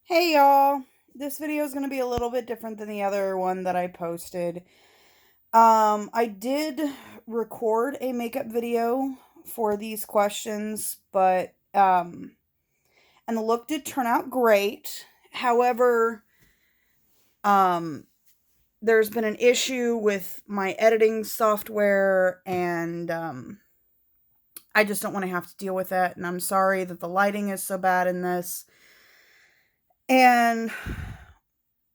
Hey y'all, this video is going to be a little bit different than the other one that I posted. I did record a makeup video for these questions, but and the look did turn out great. However, um there's been an issue with my editing software and I just don't want to have to deal with that, and I'm sorry that the lighting is so bad in this. And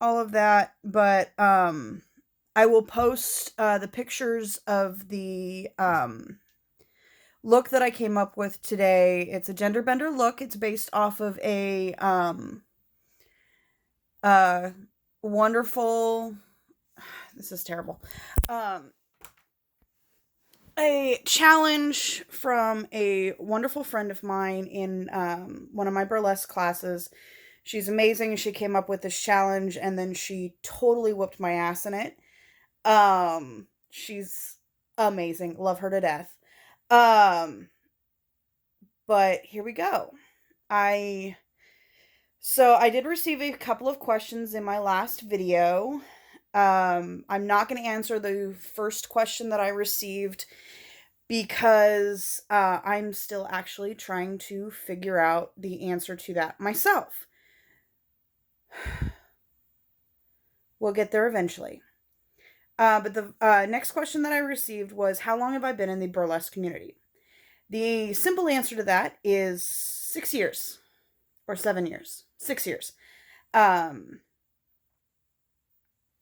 all of that, but I will post the pictures of the look that I came up with today. It's a gender bender look. It's based off of a uh wonderful, this is terrible. Um a challenge from a wonderful friend of mine in one of my burlesque classes. She's amazing. She came up with this challenge and then she totally whooped my ass in it. She's amazing. Love her to death. Um, but here we go. I I did receive a couple of questions in my last video. I'm not going to answer the first question that I received because I'm still actually trying to figure out the answer to that myself. We'll get there eventually. But the next question that I received was, how long have I been in the burlesque community? The simple answer to that is 6 years or 7 years. 6 years. I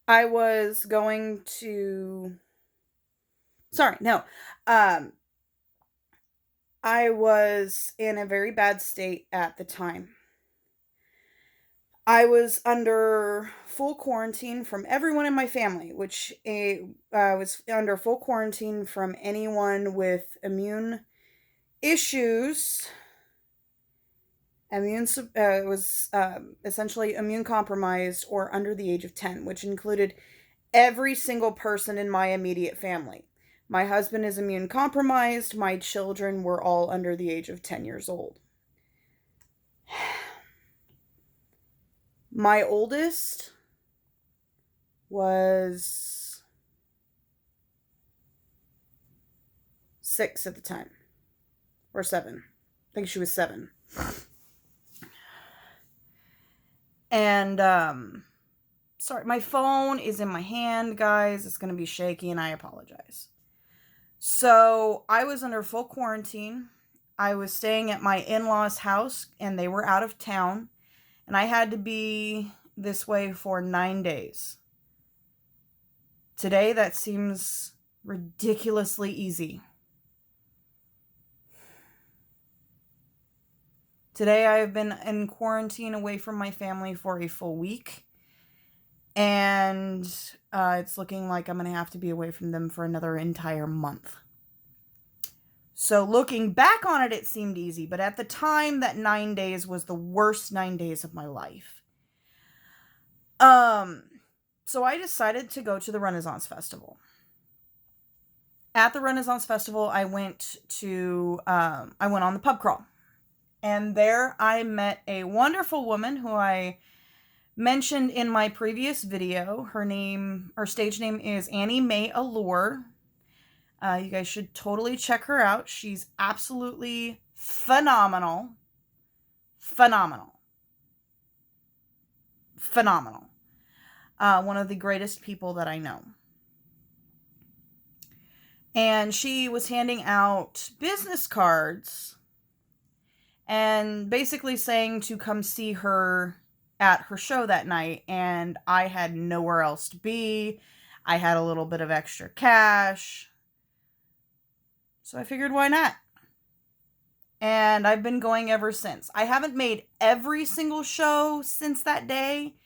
was going to. Sorry, no. I was in a very bad state at the time. I was under full quarantine from everyone in my family, which was under full quarantine from anyone with immune issues. Was essentially immune compromised or under the age of 10, which included every single person in my immediate family. My husband is immune compromised. My children were all under the age of 10 years old. My oldest was 6 at the time, or 7. I think she was 7. And sorry, my phone is in my hand, guys. It's going to be shaky and I apologize. So, I was under full quarantine. I was staying at my in-laws' house and they were out of town, and I had to be this way for 9 days. Today, that seems ridiculously easy. Today, I have been in quarantine away from my family for a full week, and it's looking like I'm going to have to be away from them for another entire month. So looking back on it, it seemed easy, but at the time, that 9 days was the worst 9 days of my life. So I decided to go to the Renaissance Festival. At the Renaissance Festival, I went on the pub crawl. And there I met a wonderful woman who I mentioned in my previous video. Her stage name is Annie Mae Allure. You guys should totally check her out. She's absolutely phenomenal. Phenomenal. One of the greatest people that I know. And she was handing out business cards and basically saying to come see her at her show that night. And I had nowhere else to be. I had a little bit of extra cash. So I figured, why not? And I've been going ever since. I haven't made every single show since that day,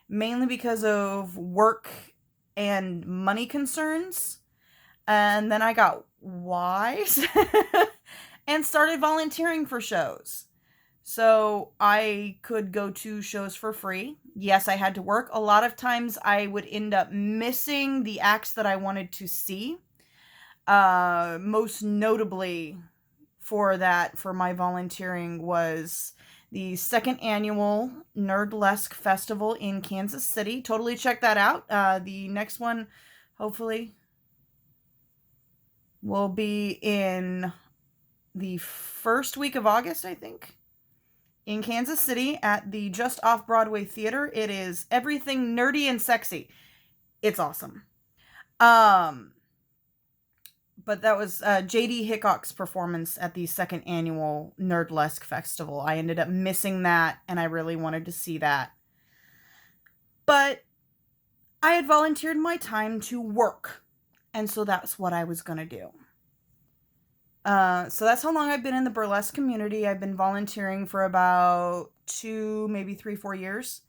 mainly because of work and money concerns. And then I got wise and started volunteering for shows. So I could go to shows for free. Yes, I had to work. A lot of times I would end up missing the acts that I wanted to see. Most notably for my volunteering was the second annual Nerdlesque Festival in Kansas City. Totally check that out. The next one, hopefully, will be in the first week of August, I think, in Kansas City at the Just Off Broadway Theater. It is everything nerdy and sexy. It's awesome. But that was J.D. Hickok's performance at the second annual Nerdlesque Festival. I ended up missing that, and I really wanted to see that. But I had volunteered my time to work, and so that's what I was going to do. So that's how long I've been in the burlesque community. I've been volunteering for about 2, maybe 3, 4 years.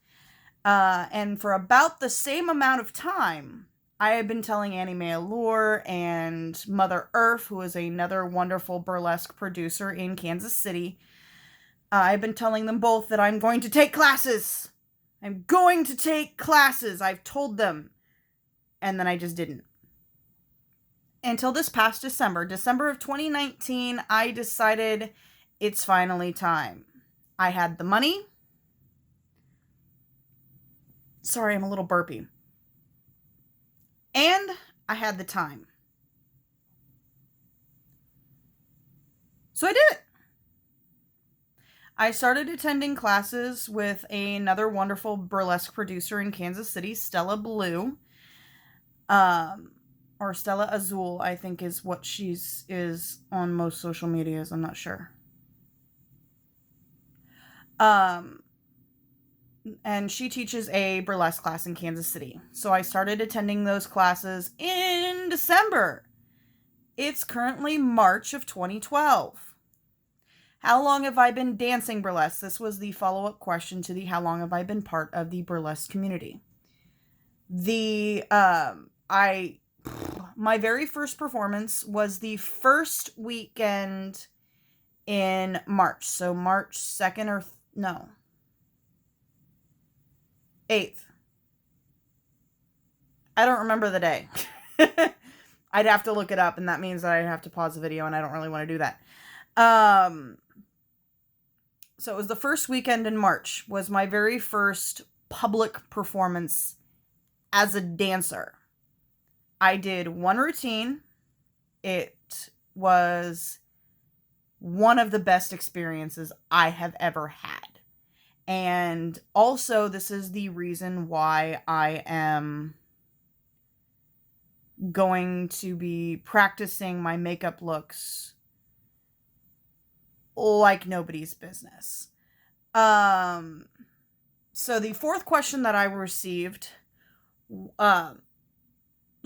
And for about the same amount of time, I have been telling Annie Mae Allure and Mother Earth, who is another wonderful burlesque producer in Kansas City. I've been telling them both that I'm going to take classes. I'm going to take classes. I've told them. And then I just didn't. Until this past December of 2019, I decided it's finally time. I had the money. Sorry, I'm a little burpy. And I had the time. So I did it. I started attending classes with another wonderful burlesque producer in Kansas City, Stella Blue. Or Stella Azul, I think is what is on most social medias. I'm not sure. And she teaches a burlesque class in Kansas City. So I started attending those classes in December. It's currently March of 2012. How long have I been dancing burlesque? This was the follow-up question to the how long have I been part of the burlesque community. My very first performance was the first weekend in March. So March 2nd 8th. I don't remember the day. I'd have to look it up, and that means that I'd have to pause the video, and I don't really want to do that. So it was the first weekend in March, was my very first public performance as a dancer. I did one routine. It was one of the best experiences I have ever had. And also, this is the reason why I am going to be practicing my makeup looks like nobody's business. So the fourth question that I received, /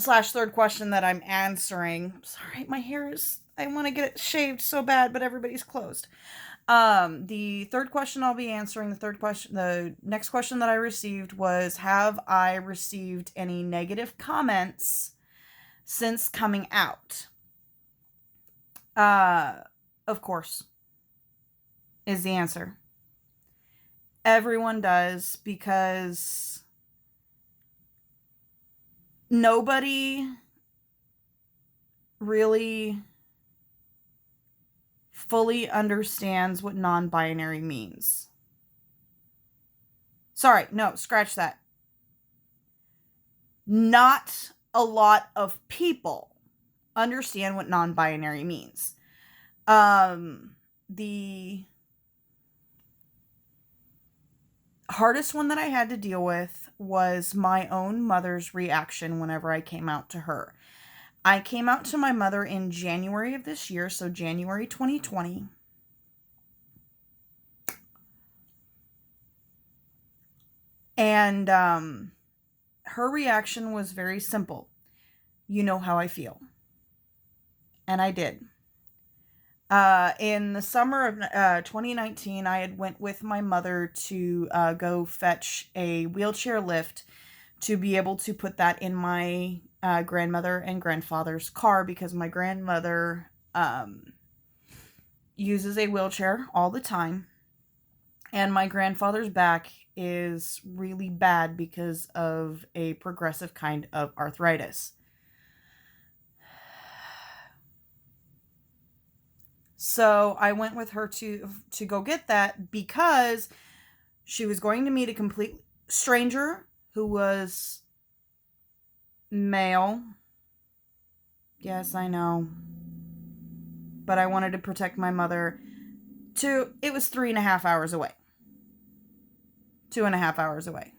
third question that I'm answering. Sorry, my hair is, I want to get it shaved so bad, but everybody's closed. The third question I'll be answering, the next question that I received was, have I received any negative comments since coming out? Of course, is the answer. Everyone does, because nobody really fully understands what non-binary means. Sorry, no, scratch that. Not a lot of people understand what non-binary means. The hardest one that I had to deal with was my own mother's reaction whenever I came out to her. I came out to my mother in January of this year, so January 2020. And her reaction was very simple. You know how I feel. And I did. In the summer of 2019, I had went with my mother to go fetch a wheelchair lift to be able to put that in my grandmother and grandfather's car, because my grandmother uses a wheelchair all the time, and my grandfather's back is really bad because of a progressive kind of arthritis. So I went with her to go get that because she was going to meet a complete stranger who was male. Yes, I know. But I wanted to protect my mother. It was 3.5 hours away. 2.5 hours away.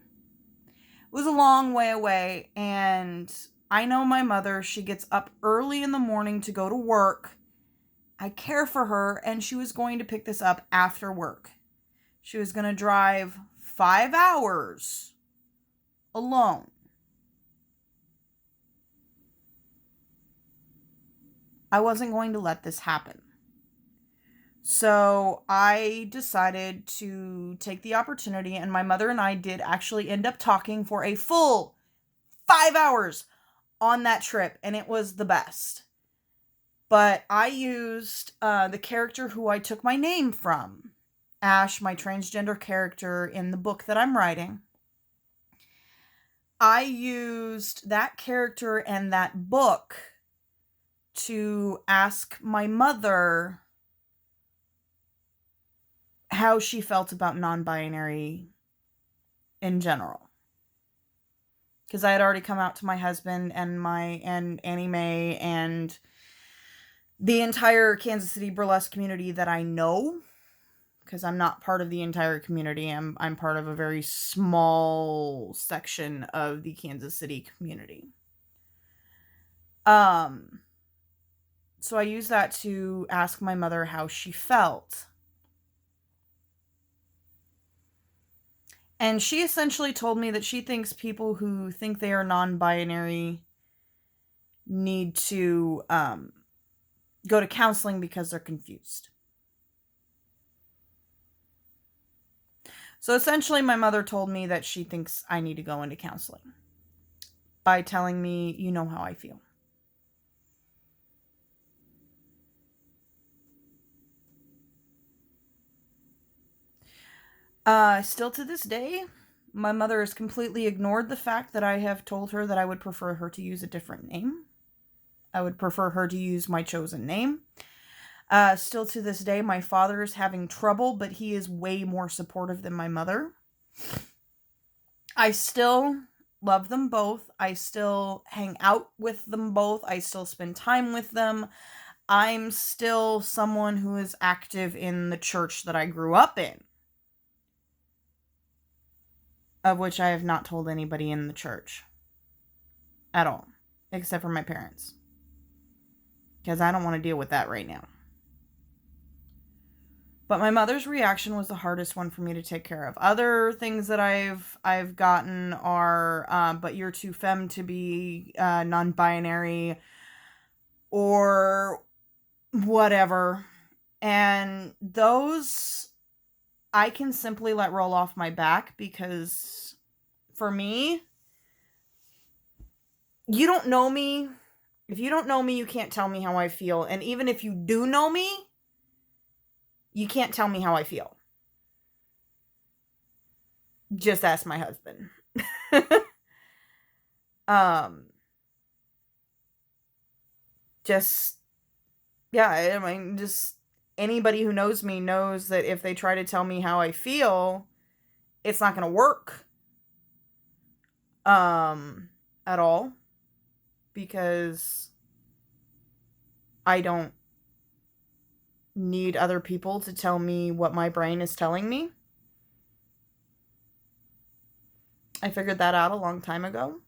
It was a long way away, and I know my mother. She gets up early in the morning to go to work. I care for her, and she was going to pick this up after work. She was going to drive 5 hours alone. I wasn't going to let this happen. So I decided to take the opportunity, and my mother and I did actually end up talking for a full 5 hours on that trip, and it was the best. But I used the character who I took my name from, Ash, my transgender character in the book that I'm writing. I used that character and that book to ask my mother how she felt about non-binary in general. Because I had already come out to my husband and Annie Mae and the entire Kansas City burlesque community that I know, because I'm not part of the entire community. I'm part of a very small section of the Kansas City community. So I used that to ask my mother how she felt. And she essentially told me that she thinks people who think they are non-binary need to go to counseling because they're confused. So essentially, my mother told me that she thinks I need to go into counseling by telling me, you know how I feel. Still to this day, my mother has completely ignored the fact that I have told her that I would prefer her to use a different name. I would prefer her to use my chosen name. Still to this day, my father is having trouble, but he is way more supportive than my mother. I still love them both. I still hang out with them both. I still spend time with them. I'm still someone who is active in the church that I grew up in, of which I have not told anybody in the church at all, except for my parents, because I don't want to deal with that right now. But my mother's reaction was the hardest one for me to take care of. Other things that I've gotten are, but you're too femme to be non-binary or whatever. And those I can simply let roll off my back, because for me, you don't know me. If you don't know me, you can't tell me how I feel. And even if you do know me, you can't tell me how I feel. Just ask my husband. Just, yeah, I mean, just anybody who knows me knows that if they try to tell me how I feel, it's not going to work. At all. Because I don't need other people to tell me what my brain is telling me. I figured that out a long time ago.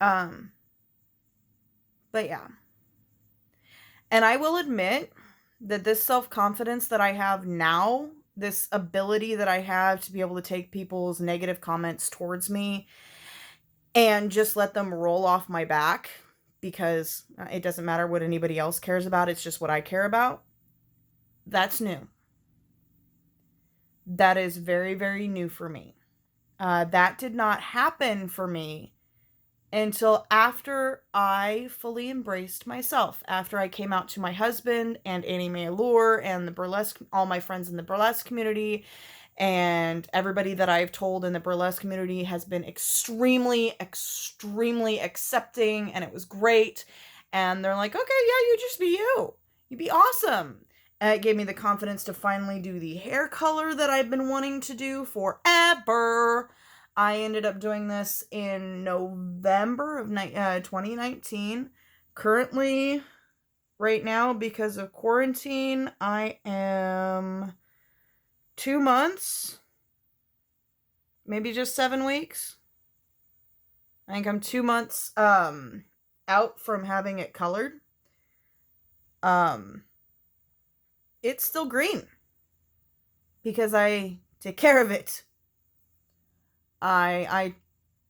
But yeah. And I will admit that this self-confidence that I have now, this ability that I have to be able to take people's negative comments towards me and just let them roll off my back, because it doesn't matter what anybody else cares about, it's just what I care about. That's new. That is very, very new for me. That did not happen for me until after I fully embraced myself. After I came out to my husband and Annie Mae Allure and the burlesque, all my friends in the burlesque community, and everybody that I've told in the burlesque community has been extremely, extremely accepting, and it was great. And they're like, okay, yeah, you just be you. You'd be awesome. And it gave me the confidence to finally do the hair color that I've been wanting to do forever. I ended up doing this in November of 2019. Currently, right now, because of quarantine, I am 2 months, maybe just 7 weeks. I think I'm 2 months out from having it colored. It's still green because I take care of it. I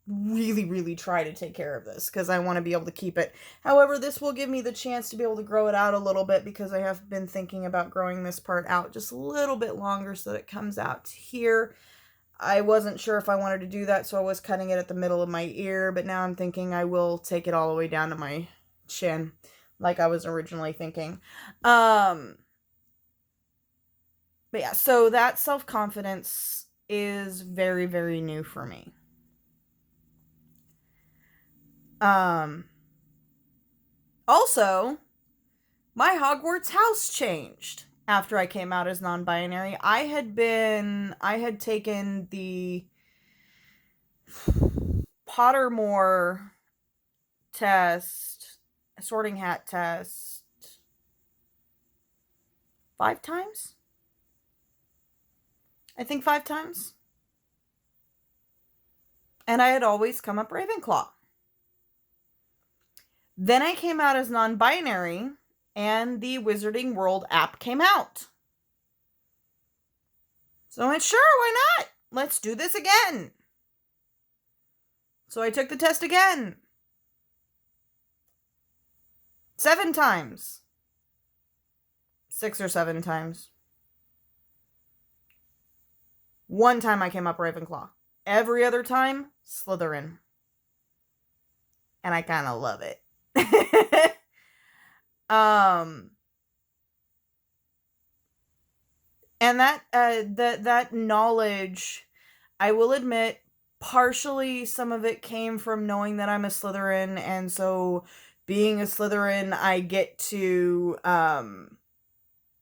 really, really try to take care of this because I want to be able to keep it. However, this will give me the chance to be able to grow it out a little bit because I have been thinking about growing this part out just a little bit longer so that it comes out here. I wasn't sure if I wanted to do that, so I was cutting it at the middle of my ear, but now I'm thinking I will take it all the way down to my chin like I was originally thinking. But yeah, so that self-confidence is very, very new for me. Also, my Hogwarts house changed after I came out as non-binary. I had taken the Pottermore test, Sorting Hat test 5 times? I think 5 times. And I had always come up Ravenclaw. Then I came out as non-binary, and the Wizarding World app came out. So I went, sure, why not? Let's do this again. So I took the test again. 7 times. 6 or 7 times. 1 time I came up Ravenclaw. Every other time, Slytherin. And I kind of love it. And that knowledge, I will admit, partially some of it came from knowing that I'm a Slytherin, and so being a Slytherin, I get to,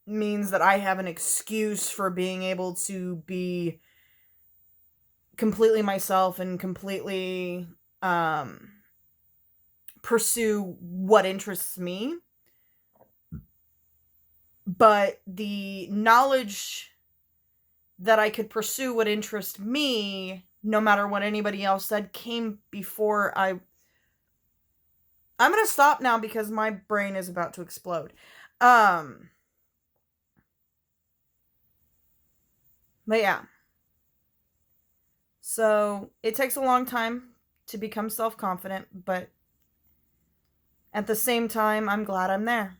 means that I have an excuse for being able to be completely myself and completely, pursue what interests me. But the knowledge that I could pursue what interests me, no matter what anybody else said, came before I'm going to stop now because my brain is about to explode. But yeah. So, it takes a long time to become self-confident, but at the same time, I'm glad I'm there.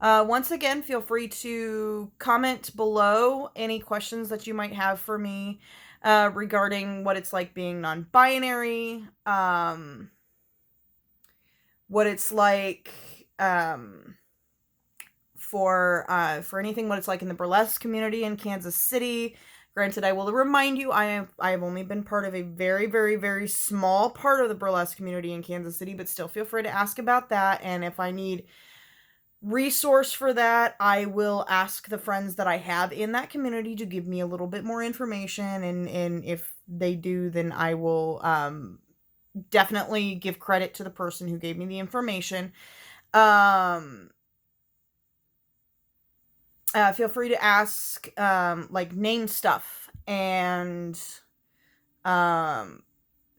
Once again, feel free to comment below any questions that you might have for me regarding what it's like being non-binary, what it's like for anything, what it's like in the burlesque community in Kansas City. Granted, I will remind you, I have only been part of a very, very, very small part of the burlesque community in Kansas City, but still feel free to ask about that, and if I need resource for that, I will ask the friends that I have in that community to give me a little bit more information, and if they do, then I will definitely give credit to the person who gave me the information. Feel free to ask, like, name stuff and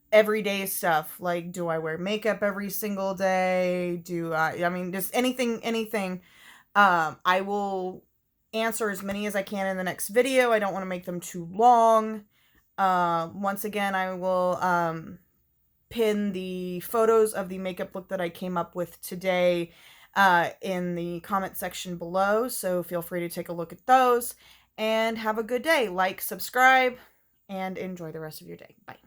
everyday stuff, like, do I wear makeup every single day? Just anything. I will answer as many as I can in the next video. I don't want to make them too long. Once again, I will pin the photos of the makeup look that I came up with today in the comment section below, so feel free to take a look at those, and have a good day. Like, subscribe, and enjoy the rest of your day. Bye.